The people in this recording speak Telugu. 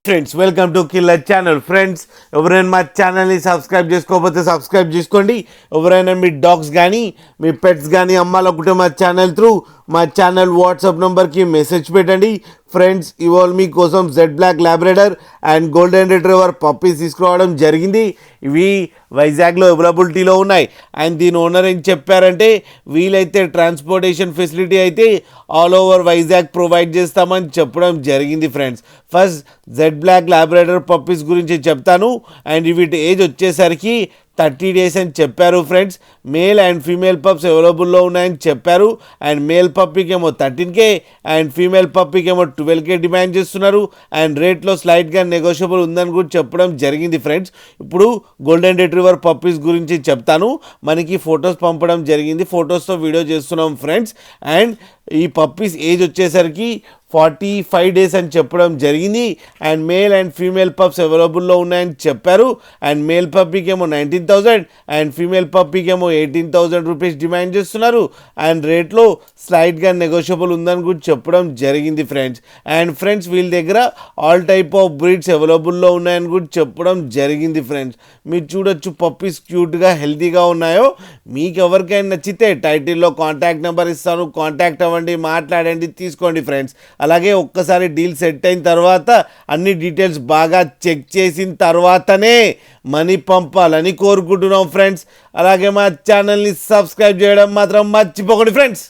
Friends welcome to killer channel. Friends ఎవరైనా మా ఛానల్ని సబ్స్క్రైబ్ చేసుకోకపోతే సబ్స్క్రైబ్ చేసుకోండి. ఎవరైనా మీ డాగ్స్ కానీ మీ పెట్స్ కానీ అమ్మాలనుకుంటే మా ఛానల్ త్రూ మా ఛానల్ వాట్సాప్ నెంబర్కి మెసేజ్ పెట్టండి. ఫ్రెండ్స్ ఇవాళ మీకోసం Z black labrador and golden retriever puppies తీసుకురావడం జరిగింది. ఇవి వైజాగ్లో అవైలబిలిటీలో ఉన్నాయి. అండ్ దీని ఓనర్ ఏం చెప్పారంటే వీలైతే ట్రాన్స్పోర్టేషన్ ఫెసిలిటీ అయితే ఆల్ ఓవర్ వైజాగ్ ప్రొవైడ్ చేస్తామని చెప్పడం జరిగింది. Friends first Z black labrador puppies గురించి చెప్తాను. అండ్ వీటి ఏజ్ వచ్చేసరికి 30 days అని చెప్పారు. Friends male and female pups అవైలబుల్లో ఉన్నాయని చెప్పారు. అండ్ మేల్ పప్పీకి ఏమో 13K అండ్ ఫీమేల్ పప్పీకి ఏమో 12K డిమాండ్ చేస్తున్నారు. అండ్ రేట్లో స్లైట్గా నెగోషియబుల్ ఉందని కూడా చెప్పడం జరిగింది. ఫ్రెండ్స్ ఇప్పుడు గోల్డెన్ రిట్రీవర్ పప్పీస్ గురించి చెప్తాను. మనకి ఫొటోస్ పంపడం జరిగింది, ఫొటోస్తో వీడియో చేస్తున్నాం ఫ్రెండ్స్. అండ్ ఈ పప్పీస్ ఏజ్ వచ్చేసరికి 45 days అని చెప్పడం జరిగింది. And male and female pups అవైలబుల్లో ఉన్నాయని చెప్పారు. అండ్ మేల్ పప్పీకి ఏమో 19,000 అండ్ ఫీమేల్ పప్పీకి ఏమో 18,000 రూపీస్ డిమాండ్ చేస్తున్నారు. అండ్ రేట్లో స్లైట్గా నెగోషియబుల్ ఉందని కూడా చెప్పడం జరిగింది. ఫ్రెండ్స్ అండ్ ఫ్రెండ్స్ వీళ్ళ దగ్గర ఆల్ టైప్ ఆఫ్ బ్రీడ్స్ అవైలబుల్లో ఉన్నాయని కూడా చెప్పడం జరిగింది. ఫ్రెండ్స్ మీరు చూడొచ్చు పప్పీస్ క్యూట్గా హెల్తీగా ఉన్నాయో. మీకు ఎవరికైనా నచ్చితే టైటిల్లో కాంటాక్ట్ నెంబర్ ఇస్తాను, కాంటాక్ట్ అవ్వండి, మాట్లాడండి, తీసుకోండి. ఫ్రెండ్స్ అలాగే ఒక్కసారి డీల్ సెట్ అయిన తర్వాత అన్ని డీటెయిల్స్ బాగా చెక్ చేసిన తర్వాతనే మనీ పంపాలని కోరుకుంటున్నాం. ఫ్రెండ్స్ అలాగే మా ఛానల్ని సబ్స్క్రైబ్ చేయడం మాత్రం మర్చిపోకండి. ఫ్రెండ్స్